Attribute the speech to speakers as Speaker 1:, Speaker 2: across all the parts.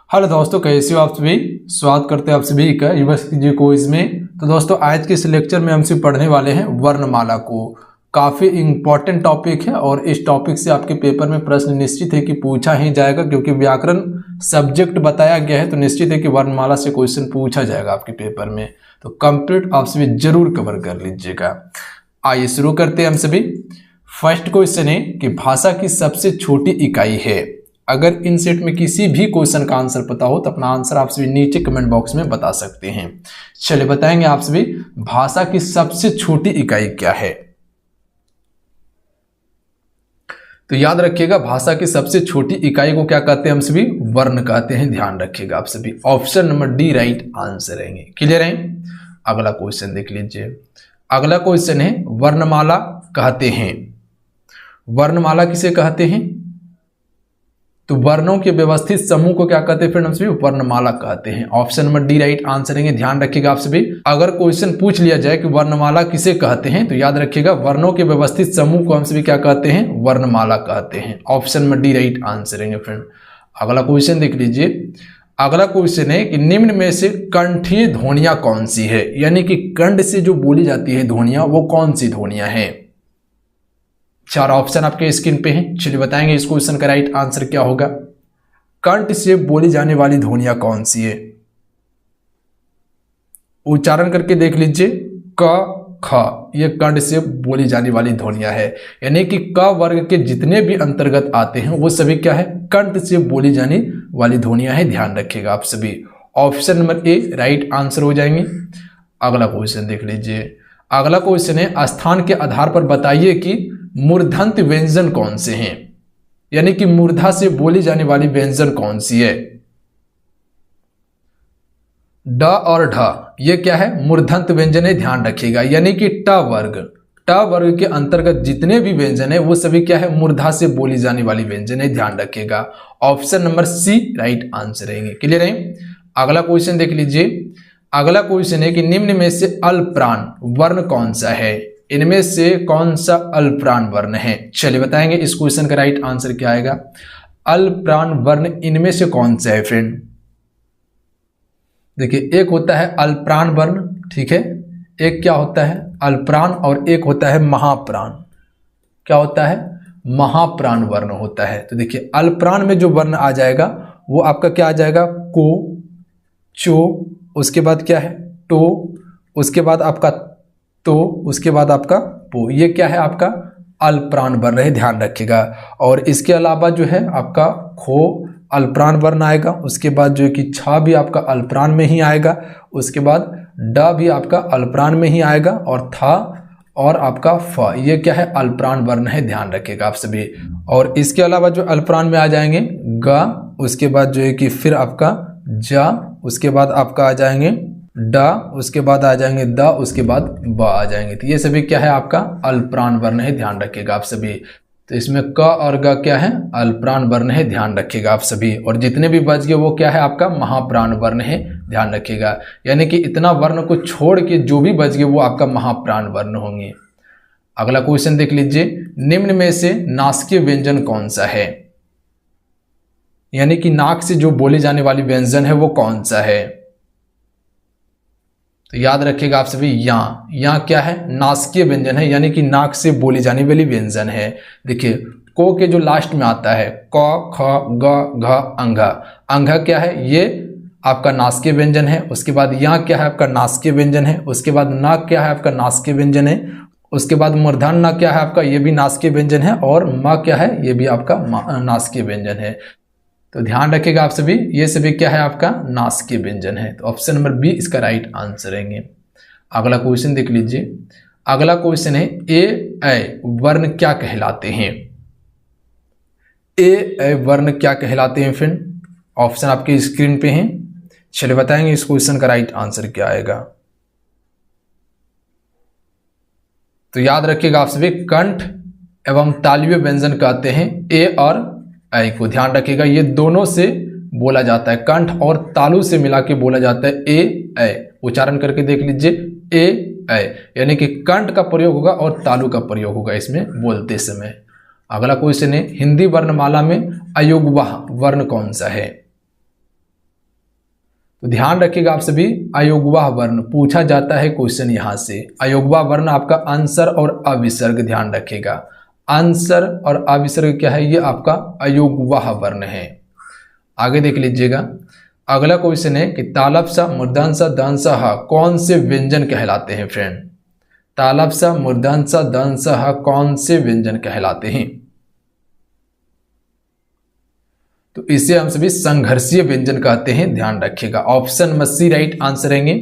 Speaker 1: Hello दोस्तों, कैसे हो आप सभी। स्वागत करते हैं आप सभी का यूनिवर्सिटी क्विज में। तो दोस्तों, आज के इस लेक्चर में हम सिर्फ पढ़ने वाले हैं वर्णमाला को। काफ़ी इंपॉर्टेंट टॉपिक है और इस टॉपिक से आपके पेपर में प्रश्न निश्चित है कि पूछा ही जाएगा, क्योंकि व्याकरण सब्जेक्ट बताया गया है तो निश्चित है कि वर्णमाला से क्वेश्चन पूछा जाएगा आपके पेपर में। तो कंप्लीट आप सभी जरूर कवर कर लीजिएगा। आइए शुरू करते हैं हम सभी। फर्स्ट क्वेश्चन है कि भाषा की सबसे छोटी इकाई है। अगर इन सेट में किसी भी क्वेश्चन का आंसर पता हो तो अपना आंसर आप सभी नीचे कमेंट बॉक्स में बता सकते हैं। चलिए बताएंगे आप सभी, भाषा की सबसे छोटी इकाई क्या है। तो याद रखिएगा, भाषा की सबसे छोटी इकाई को क्या कहते हैं हम सभी, वर्ण कहते हैं। ध्यान रखिएगा आप सभी, option number D right answer रहेंगे। क्लियर है। अगला क्वेश्चन देख लीजिए। अगला क्वेश्चन है वर्णमाला कहते हैं। वर्णमाला किसे कहते हैं? तो वर्णों के व्यवस्थित समूह को क्या कहते हैं फ्रेंड, हम सभी वर्णमाला कहते हैं। Option number D right answer रहेंगे। ध्यान रखिएगा आप सभी, अगर क्वेश्चन पूछ लिया जाए कि वर्णमाला किसे कहते हैं तो याद रखिएगा वर्णों के व्यवस्थित समूह को हम सभी क्या कहते हैं, वर्णमाला कहते हैं। Option number D right answer रहेंगे फ्रेंड। अगला क्वेश्चन देख लीजिए। अगला क्वेश्चन है कि निम्न में से कंठीय ध्वनियां कौन सी है, यानी कि कंठ से जो बोली जाती है ध्वनियां वो कौन सी ध्वनियां हैं। चार ऑप्शन आपके स्क्रीन पे हैं। चलिए बताएंगे इस क्वेश्चन का राइट आंसर क्या होगा। कंठ से बोली जाने वाली ध्वनियां कौन सी है, उच्चारण करके देख लीजिए। क ख, ये कंठ से बोली जाने वाली ध्वनियां है, यानी कि क वर्ग के जितने भी अंतर्गत आते हैं वो सभी क्या है, कंठ से बोली जाने वाली ध्वनियां है। ध्यान रखिएगा आप सभी, option number A right answer हो जाएंगे। अगला क्वेश्चन देख लीजिए। अगला क्वेश्चन है स्थान के आधार पर बताइए कि मूर्धन्य व्यंजन कौन से हैं, यानी कि मूर्धा से बोली जाने वाली व्यंजन कौन सी है। ड और ढ ये क्या है, मूर्धन्य व्यंजन है। ध्यान रखिएगा, यानी कि ट वर्ग के अंतर्गत जितने भी व्यंजन है वो सभी क्या है, मूर्धा से बोली जाने वाली व्यंजन है। ध्यान रखिएगा, option number C right answer रहेंगे। क्लियर है। अगला क्वेश्चन देख लीजिए। अगला क्वेश्चन है कि निम्न में से अल्पप्राण वर्ण कौन सा है, इनमें से कौन सा अल्पप्राण वर्ण है। चलिए बताएंगे इस क्वेश्चन का राइट आंसर क्या आएगा। अल्पप्राण वर्ण इनमें से कौन सा है फ्रेंड। देखिए, एक होता है अल्पप्राण वर्ण, ठीक है, एक क्या होता है अल्पप्राण और एक होता है महाप्राण। क्या होता है, महाप्राण वर्ण होता है। तो देखिए अल्पप्राण में जो वर्ण आ जाएगा वो आपका क्या आ जाएगा, को, चो, उसके बाद क्या है टो, उसके बाद आपका तो, उसके बाद आपका पो। ये क्या है, आपका अल्पप्राण वर्ण है। ध्यान रखिएगा। और इसके अलावा जो है आपका खो अल्पप्राण वर्ण आएगा, उसके बाद जो है कि छ भी आपका अल्पप्राण में ही आएगा, उसके बाद ड भी आपका अल्पप्राण में ही आएगा, और था और आपका फ ये क्या है, अल्पप्राण वर्ण है। ध्यान रखिएगा आप सभी। और इसके अलावा जो अल्पप्राण में आ जाएंगे ग, उसके बाद जो है कि फिर आपका जा, उसके बाद आपका आ जाएंगे ड, उसके बाद आ जाएंगे द, उसके बाद ब आ जाएंगे। तो ये सभी क्या है, आपका अल्पप्राण वर्ण है। ध्यान रखिएगा आप सभी। तो इसमें क और ग क्या है, अल्पप्राण वर्ण है। ध्यान रखिएगा आप सभी। और जितने भी बच गए वो क्या है, आपका महाप्राण वर्ण है। ध्यान रखिएगा, यानी कि इतना वर्ण को छोड़ के जो भी बच गए वो आपका महाप्राण वर्ण होंगे। अगला क्वेश्चन देख लीजिए। निम्न में से नासिकीय व्यंजन कौन सा है, यानी कि नाक से जो बोली जाने वाली व्यंजन है वो कौन सा है। तो याद रखिएगा आप सभी, यहाँ क्या है, नासिकीय व्यंजन है, यानी कि नाक से बोली जाने वाली व्यंजन है। देखिए को के जो लास्ट में आता है क ख ग घ अंघा, अंघा क्या है, ये आपका नासिकीय व्यंजन है। उसके बाद यहाँ क्या है, आपका नासिकीय व्यंजन है। उसके बाद न क्या है, आपका नासिकीय व्यंजन है। उसके बाद मूर्धन्य न क्या है, आपका ये भी नासिकीय व्यंजन है। और म क्या है, ये भी आपका नासिकीय व्यंजन है। तो ध्यान रखिएगा आप सभी, ये सभी क्या है, आपका नासिकीय व्यंजन है। तो ऑप्शन नंबर बी इसका राइट आंसर रहेंगे। अगला क्वेश्चन देख लीजिए। अगला क्वेश्चन है ए वर्ण क्या कहलाते हैं। ए वर्ण क्या कहलाते हैं फ्रेंड, ऑप्शन आपके स्क्रीन पे हैं। चलिए बताएंगे इस क्वेश्चन का राइट आंसर क्या आएगा। तो याद रखिएगा आप सभी, कंठ एवं तालव्य व्यंजन कहते हैं ए और ऐ को। ध्यान रखिएगा, ये दोनों से बोला जाता है, कंठ और तालु से मिला के बोला जाता है ए ऐ। उच्चारण करके देख लीजिए, ए ऐ, यानी कि कंठ का प्रयोग होगा और तालु का प्रयोग होगा इसमें बोलते समय। अगला क्वेश्चन है हिंदी वर्णमाला में अयोगवाह वर्ण कौन सा है। तो ध्यान रखिएगा आप सभी, अयोगवाह वर्ण पूछा जाता है क्वेश्चन यहाँ से। अयोगवाह वर्ण आपका अंसर और अविसर्ग, ध्यान रखिएगा। अंसर और अविसर्ग क्या है, ये आपका अयोगवाह वर्ण है। आगे देख लीजिएगा, अगला क्वेश्चन है कि तालव्य, मूर्धन्य, दंश कौन से व्यंजन कहलाते हैं फ्रेंड। तालव्य, मूर्धन्य, दंश कौन से व्यंजन कहलाते हैं। तो इसे हम सभी संघर्षीय व्यंजन कहते हैं, ध्यान रखिएगा। ऑप्शन में सी राइट आंसर रहेंगे।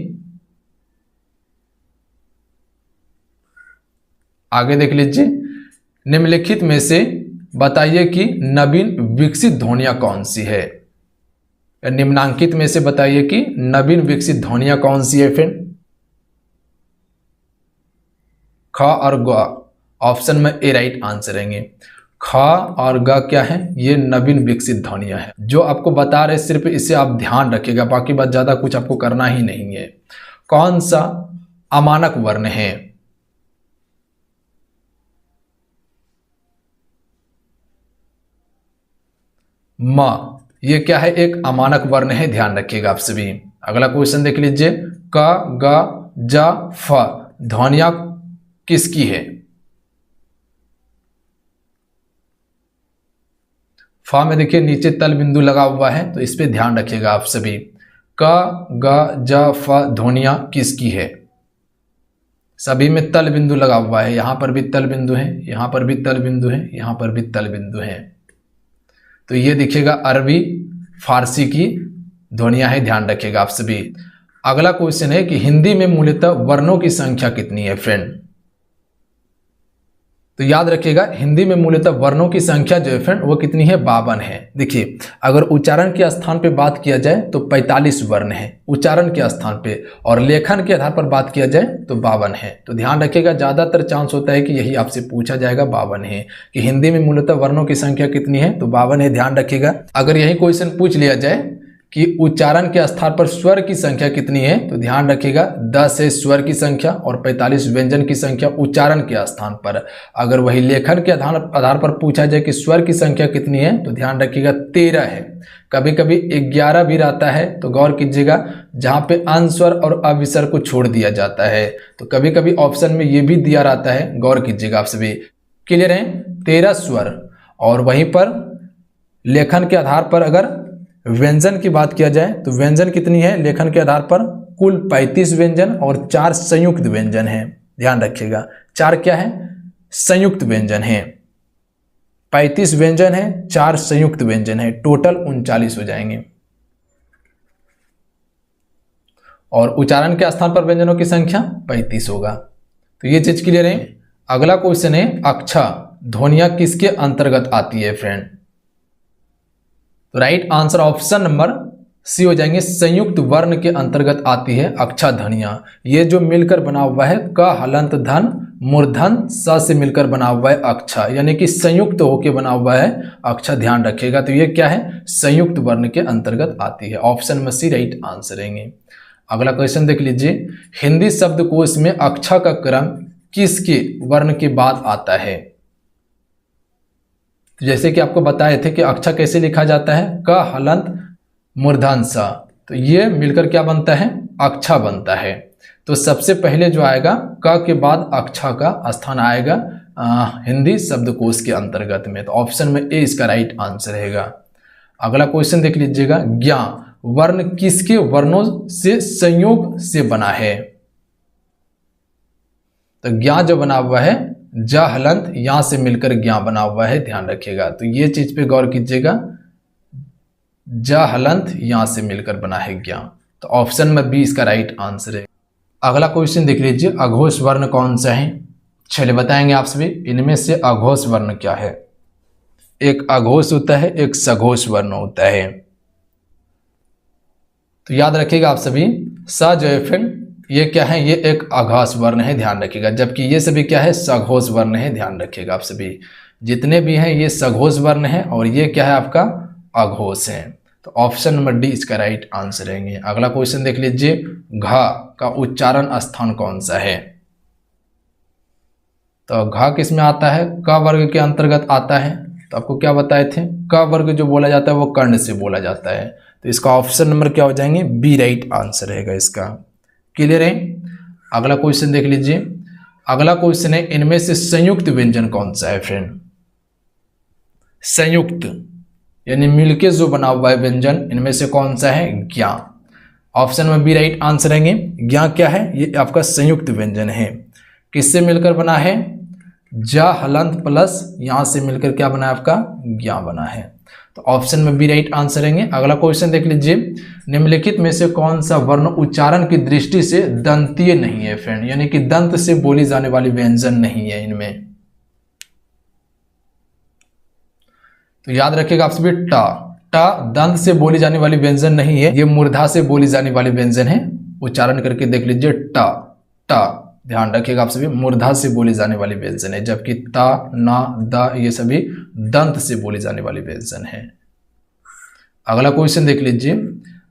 Speaker 1: आगे देख लीजिए, निम्नलिखित में से बताइए कि नवीन विकसित ध्वनियां कौन सी है। निम्नांकित में से बताइए कि नवीन विकसित ध्वनियां कौन सी है फ्रेंड। ख और ग, ऑप्शन में ए राइट आंसर रहेंगे। ख और ग क्या है, ये नवीन विकसित ध्वनियां हैं। जो आपको बता रहे सिर्फ इसे आप ध्यान रखिएगा, बाकी बात ज्यादा कुछ आपको करना ही नहीं है। कौन सा अमानक वर्ण है। म, ये क्या है, एक अमानक वर्ण है, ध्यान रखिएगा आप सभी। अगला क्वेश्चन देख लीजिए, क, ग, ज, फ ध्वनियां किसकी है। फ में देखिए नीचे तल बिंदु लगा हुआ है, तो इस पे ध्यान रखिएगा आप सभी। क, ग, ज, फ ध्वनियां किसकी है। सभी में तल बिंदु लगा हुआ है, यहां पर भी तल बिंदु है, यहां पर भी तल बिंदु है, यहां पर भी तल बिंदु है। तो ये दिखेगा अरबी फारसी की ध्वनियां है, ध्यान रखिएगा आप सभी। अगला क्वेश्चन है कि हिंदी में मूलतः वर्णों की संख्या कितनी है फ्रेंड। तो याद रखिएगा, हिंदी में मूलतः वर्णों की संख्या जो है फ्रेंड वो कितनी है, 52 है। देखिए, अगर उच्चारण के स्थान पे बात किया जाए तो 45 वर्ण है उच्चारण के स्थान पे, और लेखन के आधार पर बात किया जाए तो 52 है। तो ध्यान रखिएगा, ज्यादातर चांस होता है कि यही आपसे पूछा जाएगा, 52 है कि हिंदी में मूलतः वर्णों की संख्या कितनी है, तो 52 है, ध्यान रखिएगा। अगर यही क्वेश्चन पूछ लिया जाए कि उच्चारण के स्थान पर स्वर की संख्या कितनी है, तो ध्यान रखिएगा 10 है स्वर की संख्या और 45 व्यंजन की संख्या उच्चारण के स्थान पर। अगर वही लेखन के आधार पर पूछा जाए कि स्वर की संख्या कितनी है, तो ध्यान रखिएगा 13 है। कभी कभी 11 भी रहता है, तो गौर कीजिएगा, जहां पे अनुस्वर और अविसर्ग को छोड़ दिया जाता है। तो कभी कभी ऑप्शन में ये भी दिया रहता है, गौर कीजिएगा आप सभी। क्लियर है, 13 स्वर। और वहीं पर लेखन के आधार पर अगर व्यंजन की बात किया जाए तो व्यंजन कितनी है, लेखन के आधार पर कुल 35 व्यंजन और 4 संयुक्त व्यंजन हैं। ध्यान रखिएगा, 4 क्या है, संयुक्त व्यंजन है। 35 व्यंजन है, 4 संयुक्त व्यंजन है, टोटल 39 हो जाएंगे। और उच्चारण के स्थान पर व्यंजनों की संख्या 35 होगा। तो ये चीज क्लियर है। अगला क्वेश्चन है, अक्षा ध्वनियां किसके अंतर्गत आती है फ्रेंड। तो right answer option number C हो जाएंगे, संयुक्त वर्ण के अंतर्गत आती है अक्षा ध्वनियां। ये जो मिलकर बना हुआ है क हलंत धन मूर्धन स से मिलकर बना हुआ है अक्षा, यानी कि संयुक्त होकर बना हुआ है अक्षा, ध्यान रखिएगा। तो ये क्या है, संयुक्त वर्ण के अंतर्गत आती है। ऑप्शन में सी राइट आंसर रहेंगे। अगला क्वेश्चन देख लीजिए, हिंदी शब्दकोश में अक्षा का क्रम किसके वर्ण के बाद आता है। तो जैसे कि आपको बताए थे कि अक्षा कैसे लिखा जाता है, क हलंत मूर्धन स, तो ये मिलकर क्या बनता है, अक्षा बनता है। तो सबसे पहले जो आएगा क के बाद अक्षा का स्थान आएगा हिंदी शब्दकोश के अंतर्गत में। तो ऑप्शन में ए इसका राइट आंसर रहेगा। अगला क्वेश्चन देख लीजिएगा, ज्ञा वर्ण किसके वर्णों से संयोग से बना है। तो ज्ञा जो बना हुआ है ज हलंत यहां से मिलकर ज्ञा बना हुआ है, ध्यान रखिएगा। तो ये चीज पे गौर कीजिएगा, ज हलंत यहां से मिलकर बना है ज्ञा। तो ऑप्शन में बी इसका राइट आंसर है। अगला क्वेश्चन देख लीजिए, अघोष वर्ण कौन सा है। चलिए बताएंगे आप सभी, इनमें से अघोष वर्ण क्या है। एक अघोष होता है, एक सघोष वर्ण होता है। तो याद रखिएगा आप सभी, स जो है फ्रेंड ये क्या है, ये एक अघोष वर्ण है, ध्यान रखिएगा। जबकि ये सभी क्या है, सघोष वर्ण है, ध्यान रखिएगा आप सभी। जितने भी हैं ये सघोष वर्ण है और ये क्या है आपका अघोष है। तो ऑप्शन नंबर डी इसका राइट आंसर रहेंगे। अगला क्वेश्चन देख लीजिए, घ का उच्चारण स्थान कौन सा है। तो घ किस में आता है, क वर्ग के अंतर्गत आता है। तो आपको क्या बताए थे, क वर्ग जो बोला जाता है वो कर्ण से बोला जाता है। तो इसका ऑप्शन नंबर क्या हो जाएंगे, बी राइट आंसर रहेगा इसका। क्लियर है। अगला क्वेश्चन देख लीजिए। अगला क्वेश्चन है, इनमें से संयुक्त व्यंजन कौन सा है फ्रेंड। संयुक्त यानी मिलके जो बना हुआ है व्यंजन, इनमें से कौन सा है, ज्ञ। ऑप्शन में बी राइट आंसर रहेंगे। ज्ञ क्या है, ये आपका संयुक्त व्यंजन है। किससे मिलकर बना है, ज हलंत प्लस यहां से मिलकर क्या बना है आपका, ज्ञ बना है। तो ऑप्शन में बी राइट आंसर रहेंगे। अगला क्वेश्चन देख लीजिए। निम्नलिखित में से कौन सा वर्ण उच्चारण की दृष्टि से दंतीय नहीं है फ्रेंड, यानी कि दंत से बोली जाने वाली व्यंजन नहीं है इनमें। तो याद रखिएगा आप सभी, ट दंत से बोली जाने वाली व्यंजन नहीं है, ये मूर्धा से बोली जाने वाली व्यंजन है। उच्चारण करके देख लीजिए, ट ध्यान रखिएगा आप सभी, मूर्धा से बोली जाने वाली व्यंजन है, जबकि ता, ना, द ये सभी दंत से बोली जाने वाली व्यंजन है। अगला क्वेश्चन देख लीजिए।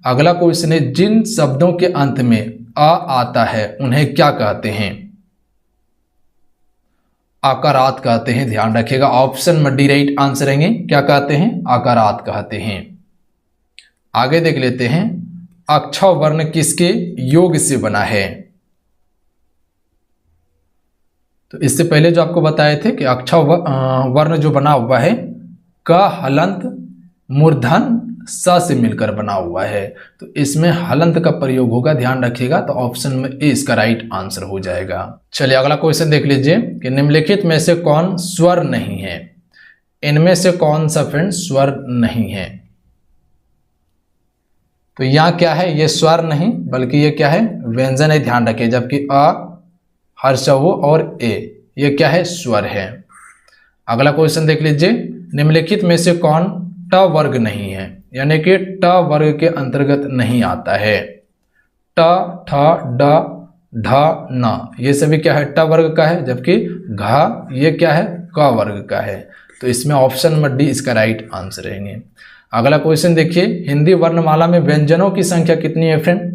Speaker 1: अगला क्वेश्चन है, जिन शब्दों के अंत में अ आता है उन्हें क्या कहते हैं, आकारात कहते हैं। ध्यान रखिएगा, ऑप्शन में डी राइट आंसर रहेंगे। क्या कहते हैं, आकारात कहते हैं। आगे देख लेते हैं, अक्षर वर्ण किसके योग से बना है। तो इससे पहले जो आपको बताए थे कि अक्षर वर्ण जो बना हुआ है, क हलंत मूर्धन स से मिलकर बना हुआ है, तो इसमें हलंत का प्रयोग होगा। ध्यान रखिएगा, तो ऑप्शन में ए इसका राइट आंसर हो जाएगा। चलिए अगला क्वेश्चन देख लीजिए कि निम्नलिखित में से कौन स्वर नहीं है। इनमें से कौन सा फ्रेंड स्वर नहीं है। तो यहाँ क्या है, ये स्वर नहीं बल्कि ये क्या है, व्यंजन है। ध्यान रखिए, जबकि अ, हर्षव और ए ये क्या है, स्वर है। अगला क्वेश्चन देख लीजिए। निम्नलिखित में से कौन ट वर्ग नहीं है, यानी कि ट वर्ग के अंतर्गत नहीं आता है। ट, ठ, ड, ढ, न ये सभी क्या है, ट वर्ग का है, जबकि घ ये क्या है, क वर्ग का है। तो इसमें ऑप्शन में डी इसका राइट आंसर रहेंगे। अगला क्वेश्चन देखिए। हिंदी वर्णमाला में व्यंजनों की संख्या कितनी है फ्रेंड।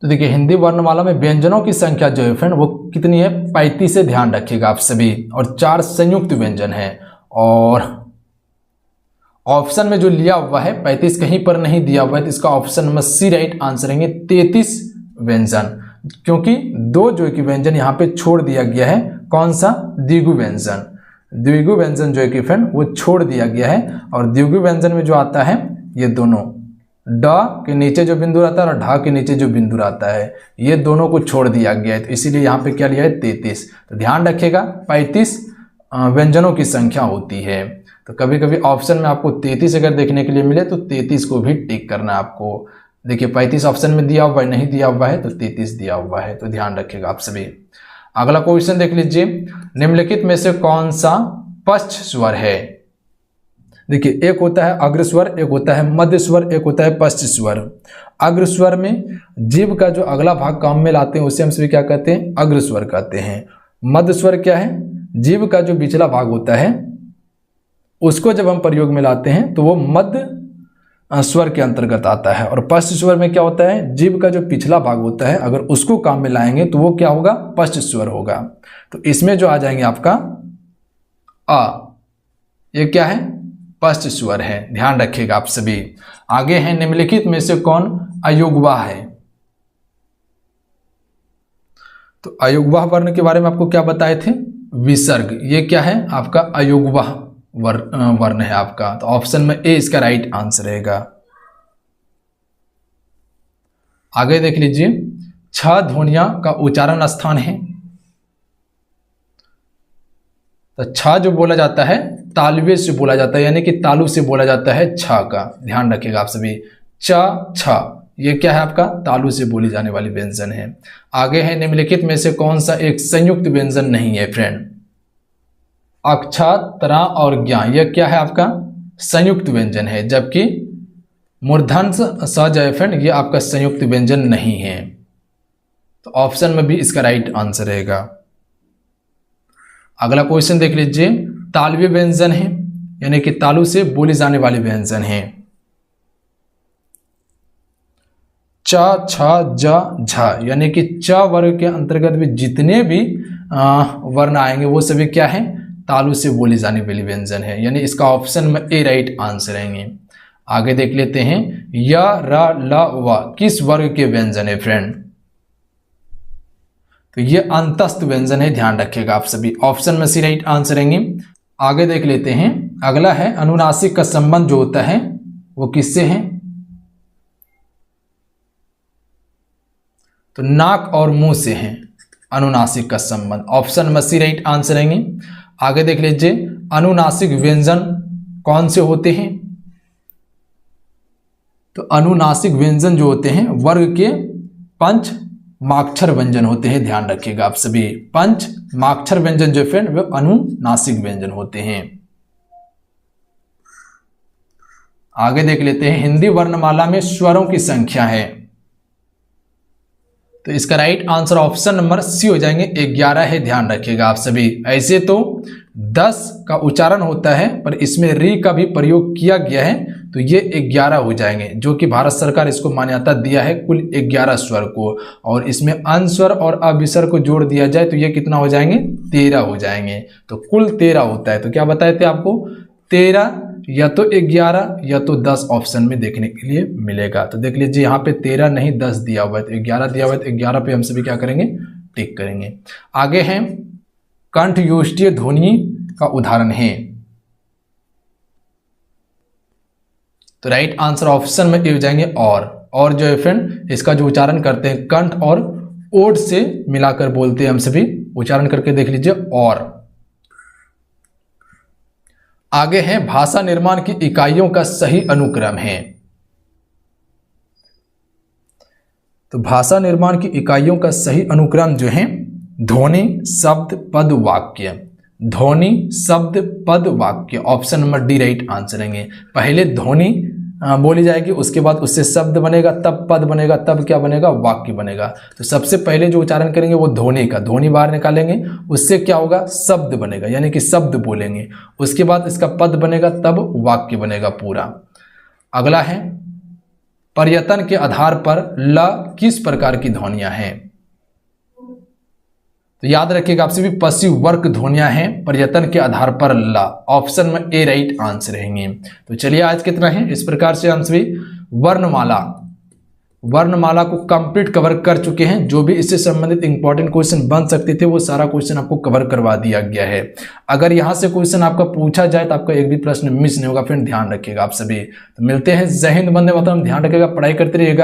Speaker 1: तो देखिए, हिंदी वर्णमाला में व्यंजनों की संख्या जो है फ्रेंड वो कितनी है, 35 से। ध्यान रखिएगा आप सभी, और 4 संयुक्त व्यंजन है। और ऑप्शन में जो लिया हुआ है 35 कहीं पर नहीं दिया हुआ है, तो इसका ऑप्शन में सी राइट आंसर रहेंगे, 33 व्यंजन। क्योंकि 2 जो कि व्यंजन यहाँ पे छोड़ दिया गया है, कौन सा, द्विगु व्यंजन। द्विगु व्यंजन जो है कि फ्रेंड वो छोड़ दिया गया है। और द्विगु व्यंजन में जो आता है, ये दोनों ड के नीचे जो बिंदु रहता है और ढ के नीचे जो बिंदु रहता है, ये दोनों को छोड़ दिया गया है, तो इसीलिए यहाँ पे क्या लिया है, 33। तो ध्यान रखिएगा, 35 व्यंजनों की संख्या होती है। तो कभी कभी ऑप्शन में आपको 33 अगर देखने के लिए मिले तो 33 को भी टिक करना है आपको। देखिए 35 ऑप्शन में दिया हुआ है, नहीं दिया हुआ है तो 33 दिया हुआ है, तो ध्यान रखिएगा आप सभी। अगला क्वेश्चन देख लीजिए। निम्नलिखित में से कौन सा पश्च स्वर है। देखिए, एक होता है अग्र स्वर, एक होता है मध्य स्वर, एक होता है पश्च स्वर। अग्र स्वर में जीभ का जो अगला भाग काम में लाते हैं उसे हम सभी क्या कहते हैं, अग्र स्वर कहते हैं। मध्य स्वर क्या है, जीभ का जो पिछला भाग होता है उसको जब हम प्रयोग में लाते हैं तो वो मध्य स्वर के अंतर्गत आता है। और पश्च स्वर में क्या होता है, जीभ का जो पिछला भाग होता है अगर उसको काम में लाएंगे तो वो क्या होगा, पश्च स्वर होगा। तो इसमें जो आ जाएंगे आपका अ, ये क्या है, पश्च स्वर है। ध्यान रखिएगा आप सभी। आगे है, निम्नलिखित में से कौन अयुग्वाह है। तो अयुग्वाह वर्ण के बारे में आपको क्या बताए थे, विसर्ग। ये क्या है आपका अयुग्वाह वर्ण है आपका। तो ऑप्शन में ए इसका राइट आंसर रहेगा। आगे देख लीजिए, 6 ध्वनियां का उच्चारण स्थान है। तो 6 जो बोला जाता है तालवे से बोला जाता है, यानी कि तालु से बोला जाता है 6 का। ध्यान रखिएगा आप सभी, च, छ ये क्या है आपका, तालु से बोली जाने वाली व्यंजन है। आगे है, निम्नलिखित में से कौन सा एक संयुक्त व्यंजन नहीं है फ्रेंड। अक्ष, त्रा और ज्ञा यह क्या है आपका, संयुक्त व्यंजन है, जबकि मूर्धन्य स जय फ्रेंड ये आपका संयुक्त व्यंजन नहीं है। तो ऑप्शन में भी इसका राइट आंसर रहेगा। अगला क्वेश्चन देख लीजिए, तालव्य व्यंजन है, यानी कि तालु से बोली जाने वाले व्यंजन है। च, छ, ज, झ यानी कि च वर्ग के अंतर्गत भी जितने भी वर्ण आएंगे वो सभी क्या है, तालु से बोली जाने वाली व्यंजन है, यानी इसका ऑप्शन में ए राइट आंसर रहेंगे। आगे देख लेते हैं, य र ल व किस वर्ग के व्यंजन है फ्रेंड? तो ये अंतस्थ व्यंजन है, ध्यान रखिएगा आप सभी। ऑप्शन में सी राइट आंसर रहेंगे। आगे देख लेते हैं, अगला है अनुनासिक का संबंध जो होता है वो किससे है? तो नाक और मुंह से है अनुनासिक का संबंध। ऑप्शन में सी राइट आंसर रहेंगे। आगे देख लीजिए, अनुनासिक व्यंजन कौन से होते हैं? तो अनुनासिक व्यंजन जो होते हैं वर्ग के पंच माक्षर व्यंजन होते हैं, ध्यान रखिएगा आप सभी। पंच माक्षर व्यंजन जो फ्रेंड वे अनुनासिक व्यंजन होते हैं। आगे देख लेते हैं, हिंदी वर्णमाला में स्वरों की संख्या है। तो इसका right answer option number C हो जाएंगे, 11 है, ध्यान रखिएगा आप सभी। ऐसे तो 10 का उच्चारण होता है पर इसमें री का भी प्रयोग किया गया है, तो ये 11 हो जाएंगे, जो कि भारत सरकार इसको मान्यता दिया है कुल 11 स्वर को। और इसमें अनुस्वर और अविसर को जोड़ दिया जाए तो ये कितना हो जाएंगे? 13 हो जाएंगे। तो कुल 13 होता है। तो क्या बताए थे आपको? 13 या तो 11 या तो 10 ऑप्शन में देखने के लिए मिलेगा। तो देख लीजिए, यहाँ पे 13 नहीं 10 दिया हुआ है, तो 11 दिया हुआ है, तो 11 पे हम सभी क्या करेंगे? टिक करेंगे। आगे है कंठयोष्टीय ध्वनि का उदाहरण है। तो राइट आंसर ऑप्शन में ए हो जाएंगे और जो है फ्रेंड इसका जो उच्चारण करते हैं कंठ और ओठ से मिलाकर बोलते हैं हम सभी। उच्चारण करके देख लीजिए और। आगे है भाषा निर्माण की इकाइयों का सही अनुक्रम है। तो भाषा निर्माण की इकाइयों का सही अनुक्रम जो है ध्वनि, शब्द, पद, वाक्य। ध्वनि, शब्द, पद, वाक्य। Option number D right answer रहेंगे। पहले ध्वनि बोली जाएगी, उसके बाद उससे शब्द बनेगा, तब पद बनेगा, तब क्या बनेगा? वाक्य बनेगा। तो सबसे पहले जो उच्चारण करेंगे वो ध्वनि का, ध्वनि बाहर निकालेंगे, उससे क्या होगा? शब्द बनेगा, यानी कि शब्द बोलेंगे। उसके बाद इसका पद बनेगा, तब वाक्य बनेगा पूरा। अगला है पर्यटन के आधार पर ल किस प्रकार की ध्वनियां हैं? तो याद रखिएगा आपसे भी पश्चिम वर्ग ध्वनियां हैं पर्यटन के आधार पर ला। ऑप्शन में ए राइट आंसर रहेंगे। तो चलिए आज कितना है? इस प्रकार से हम सभी वर्णमाला को कंप्लीट कवर कर चुके हैं। जो भी इससे संबंधित इंपॉर्टेंट क्वेश्चन बन सकते थे वो सारा क्वेश्चन आपको कवर करवा दिया गया है। अगर यहां से क्वेश्चन आपका पूछा जाए तो आपका एक भी प्रश्न मिस नहीं होगा। फ्रेंड ध्यान रखिएगा आप सभी। तो मिलते हैं। जय हिंद, वंदे मातरम। ध्यान रखिएगा, पढ़ाई करते रहिएगा।